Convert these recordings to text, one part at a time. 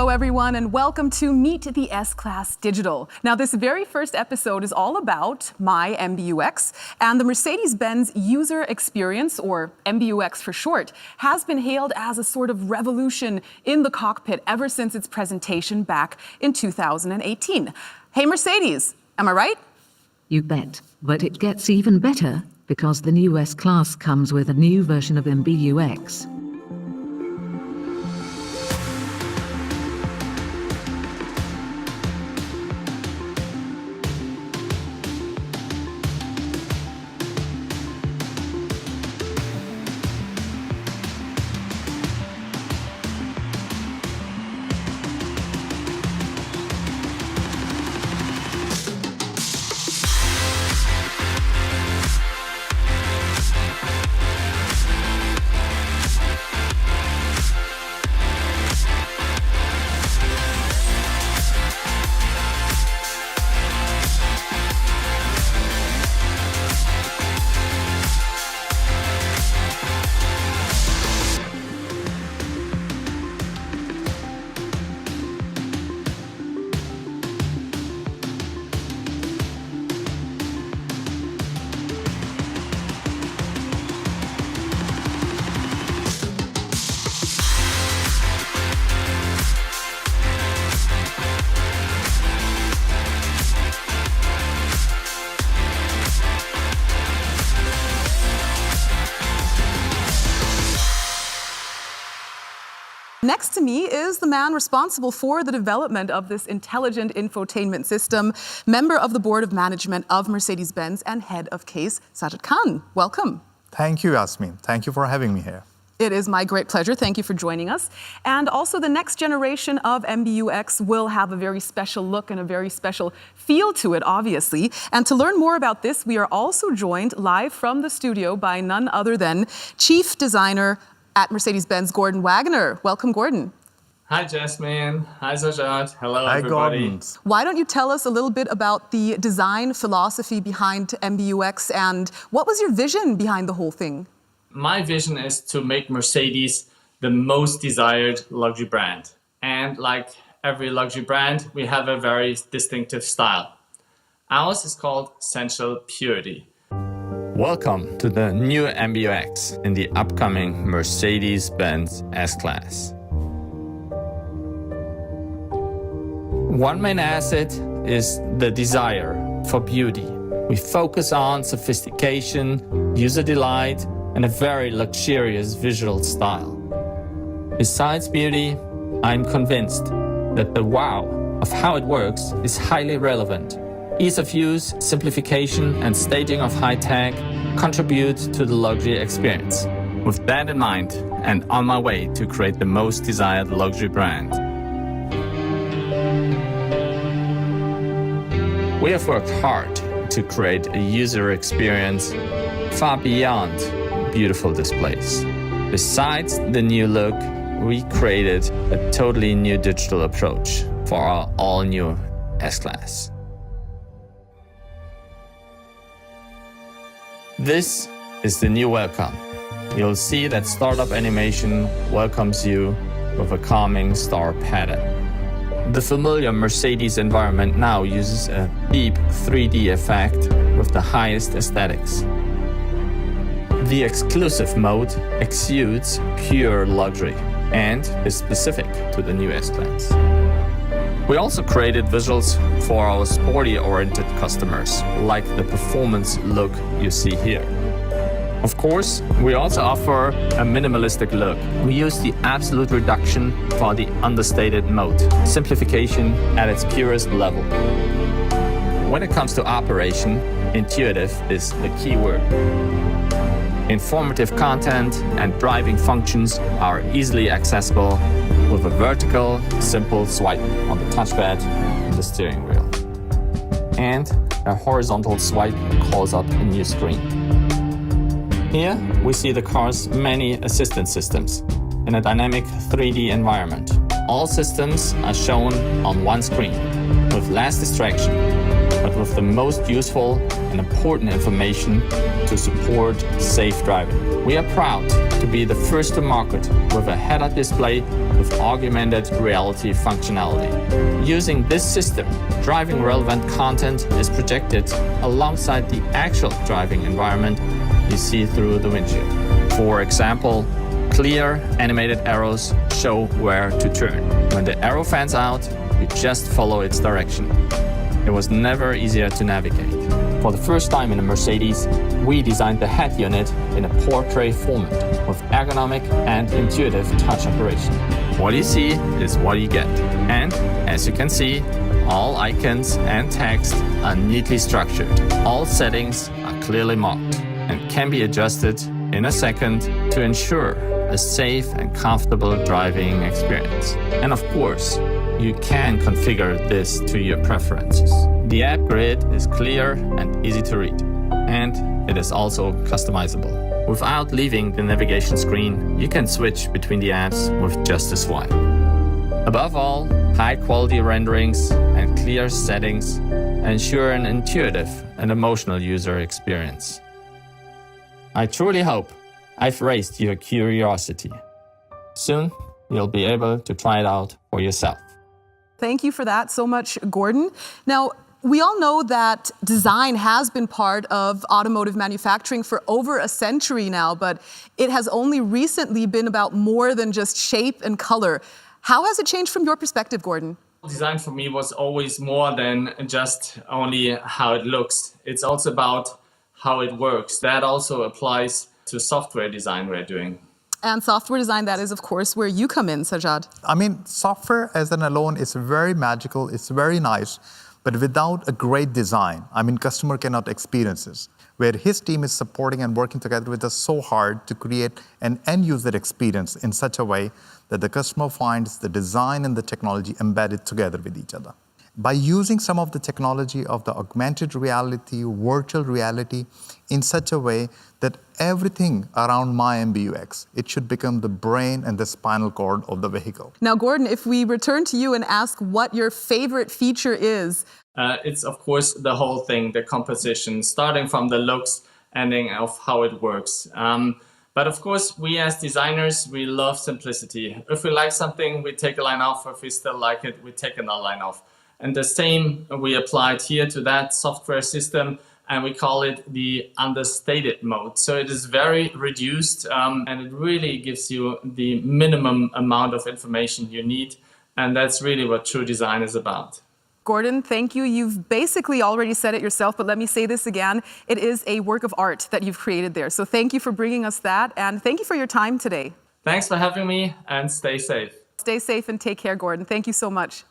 Hello, everyone, and welcome to Meet the S-Class Digital. Now, this very first episode is all about my MBUX, and the Mercedes-Benz user experience, or MBUX for short, has been hailed as a sort of revolution in the cockpit ever since its presentation back in 2018. Hey, Mercedes, am I right? You bet. But it gets even better because the new S-Class comes with a new version of MBUX. Next to me is the man responsible for the development of this intelligent infotainment system, member of the board of management of Mercedes-Benz and head of case, Sajjad Khan. Welcome. Thank you, Yasmin. Thank you for having me here. It is my great pleasure. Thank you for joining us. And also the next generation of MBUX will have a very special look and a very special feel to it, obviously. And to learn more about this, we are also joined live from the studio by none other than Chief Designer at Mercedes-Benz, Gorden Wagener. Welcome, Gorden. Hi, Jasmine. Hi, Sajjad. Hello, Hi, everybody. Gordon. Why don't you tell us a little bit about the design philosophy behind MBUX and what was your vision behind the whole thing? My vision is to make Mercedes the most desired luxury brand. And like every luxury brand, we have a very distinctive style. Ours is called Sensual Purity. Welcome to the new MBUX in the upcoming Mercedes-Benz S-Class. One main asset is the desire for beauty. We focus on sophistication, user delight, and a very luxurious visual style. Besides beauty, I'm convinced that the wow of how it works is highly relevant. Ease of use, simplification, and staging of high tech contribute to the luxury experience. With that in mind, and on my way to create the most desired luxury brand, we have worked hard to create a user experience far beyond beautiful displays. Besides the new look, we created a totally new digital approach for our all-new S-Class. This is the new welcome. You'll see that startup animation welcomes you with a calming star pattern. The familiar Mercedes environment now uses a deep 3D effect with the highest aesthetics. The exclusive mode exudes pure luxury and is specific to the new S-Class. We also created visuals for our sporty-oriented customers, like the performance look you see here. Of course, we also offer a minimalistic look. We use the absolute reduction for the understated mode, simplification at its purest level. When it comes to operation, intuitive is the key word. Informative content and driving functions are easily accessible with a vertical, simple swipe on the touchpad and the steering wheel. And a horizontal swipe calls up a new screen. Here we see the car's many assistance systems in a dynamic 3D environment. All systems are shown on one screen with less distraction, but with the most useful and important information to support safe driving. We are proud to be the first to market with a head-up display with augmented reality functionality. Using this system, driving relevant content is projected alongside the actual driving environment you see through the windshield. For example, clear animated arrows show where to turn. When the arrow fans out, you just follow its direction. It was never easier to navigate. For the first time in a Mercedes, we designed the head unit in a portrait format with ergonomic and intuitive touch operation. What you see is what you get. And as you can see, all icons and text are neatly structured. All settings are clearly marked and can be adjusted in a second to ensure a safe and comfortable driving experience. And of course, you can configure this to your preferences. The app grid is clear and easy to read, and it is also customizable. Without leaving the navigation screen, you can switch between the apps with just a swipe. Above all, high-quality renderings and clear settings ensure an intuitive and emotional user experience. I truly hope I've raised your curiosity. Soon, you'll be able to try it out for yourself. Thank you for that so much, Gorden. Now, we all know that design has been part of automotive manufacturing for over a century now, but it has only recently been about more than just shape and color. How has it changed from your perspective, Gorden? Design for me was always more than just only how it looks. It's also about how it works. That also applies to software design we're doing. And software design, that is, of course, where you come in, Sajjad. I mean, software as an alone is very magical, it's very nice, but without a great design, I mean, customer cannot experience this. Where his team is supporting and working together with us so hard to create an end-user experience in such a way that the customer finds the design and the technology embedded together with each other. By using some of the technology of the augmented reality, virtual reality in such a way that everything around my MBUX, it should become the brain and the spinal cord of the vehicle. Now, Gorden, if we return to you and ask what your favorite feature is. It's, of course, the whole thing, the composition, starting from the looks, ending of how it works. But of course, we as designers, we love simplicity. If we like something, we take a line off. If we still like it, we take another line off. And the same we applied here to that software system, and we call it the understated mode. So it is very reduced, and it really gives you the minimum amount of information you need. And that's really what true design is about. Gorden, thank you. You've basically already said it yourself, but let me say this again. It is a work of art that you've created there. So thank you for bringing us that, and thank you for your time today. Thanks for having me, and stay safe. Stay safe and take care, Gorden. Thank you so much.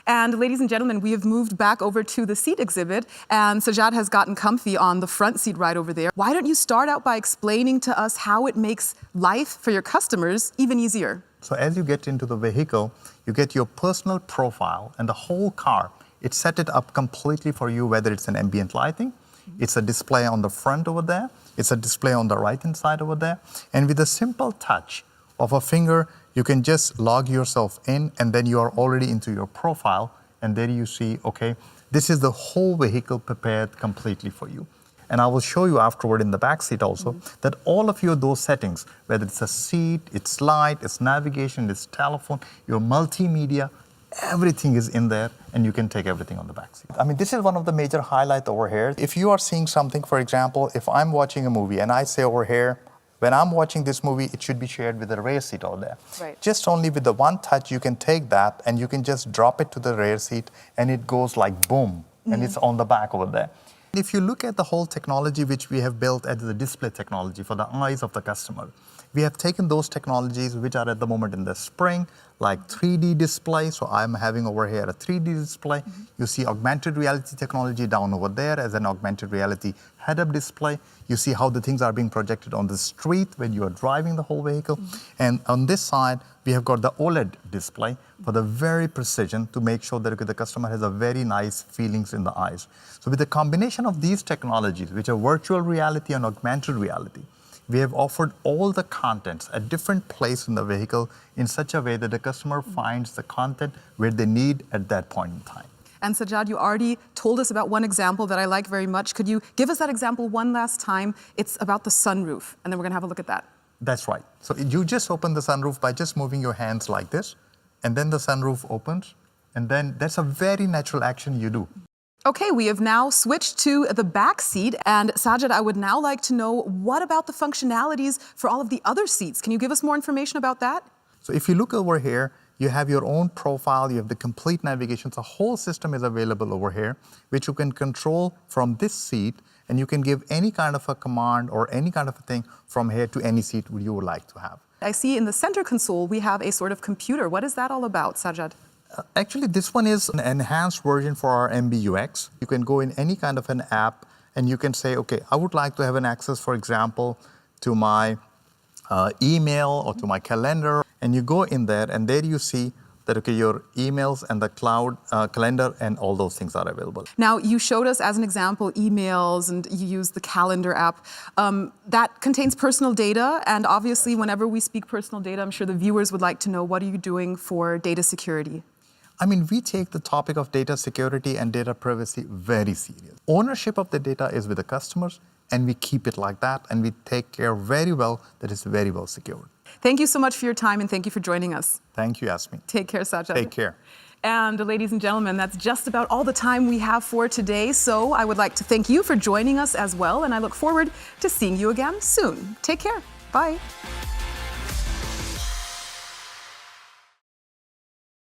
And ladies and gentlemen, we have moved back over to the seat exhibit, and Sajjad has gotten comfy on the front seat right over there. Why don't you start out by explaining to us how it makes life for your customers even easier? So as you get into the vehicle, you get your personal profile and the whole car. It's set it up completely for you, whether it's an ambient lighting, it's a display on the front over there, it's a display on the right-hand side over there, and with a simple touch of a finger, you can just log yourself in, and then you are already into your profile, and there you see, okay, this is the whole vehicle prepared completely for you. And I will show you afterward in the back seat also that all of those settings, whether it's a seat, it's light, it's navigation, it's telephone, your multimedia, everything is in there, and you can take everything on the back seat. I mean, this is one of the major highlights over here. If you are seeing something, for example, if I'm watching a movie and I say over here, when I'm watching this movie, it should be shared with the rear seat over there. Right. Just only with the one touch, you can take that and you can just drop it to the rear seat, and it goes like boom, and it's on the back over there. If you look at the whole technology which we have built as the display technology for the eyes of the customer, we have taken those technologies which are at the moment in the spring, like 3D display. So I'm having over here a 3D display. You see augmented reality technology down over there as an augmented reality head-up display. You see how the things are being projected on the street when you are driving the whole vehicle. And on this side, we have got the OLED display for the very precision to make sure that the customer has a very nice feelings in the eyes. So with the combination of these technologies, which are virtual reality and augmented reality, we have offered all the contents at different places in the vehicle in such a way that the customer finds the content where they need at that point in time. And Sajjad, you already told us about one example that I like very much. Could you give us that example one last time? It's about the sunroof, and then we're going to have a look at that. That's right. So you just open the sunroof by just moving your hands like this, and then the sunroof opens, and then that's a very natural action you do. Okay, we have now switched to the back seat, and Sajjad, I would now like to know, what about the functionalities for all of the other seats? Can you give us more information about that? So if you look over here, you have your own profile, you have the complete navigation. The whole system is available over here, which you can control from this seat, and you can give any kind of a command or any kind of a thing from here to any seat you would like to have. I see in the center console, we have a sort of computer. What is that all about, Sajjad? Actually, this one is an enhanced version for our MBUX. You can go in any kind of an app and you can say, okay, I would like to have an access, for example, to my email or to my calendar. And you go in there and there you see that, okay, your emails and the cloud calendar and all those things are available. Now, you showed us as an example emails and you used the calendar app. That contains personal data, and obviously whenever we speak personal data, I'm sure the viewers would like to know, what are you doing for data security? I mean, we take the topic of data security and data privacy very serious. Ownership of the data is with the customers, and we keep it like that, and we take care very well that it's very well secured. Thank you so much for your time, and thank you for joining us. Thank you, Yasmin. Take care, Sajjad. Take care. And ladies and gentlemen, that's just about all the time we have for today. So I would like to thank you for joining us as well, and I look forward to seeing you again soon. Take care. Bye.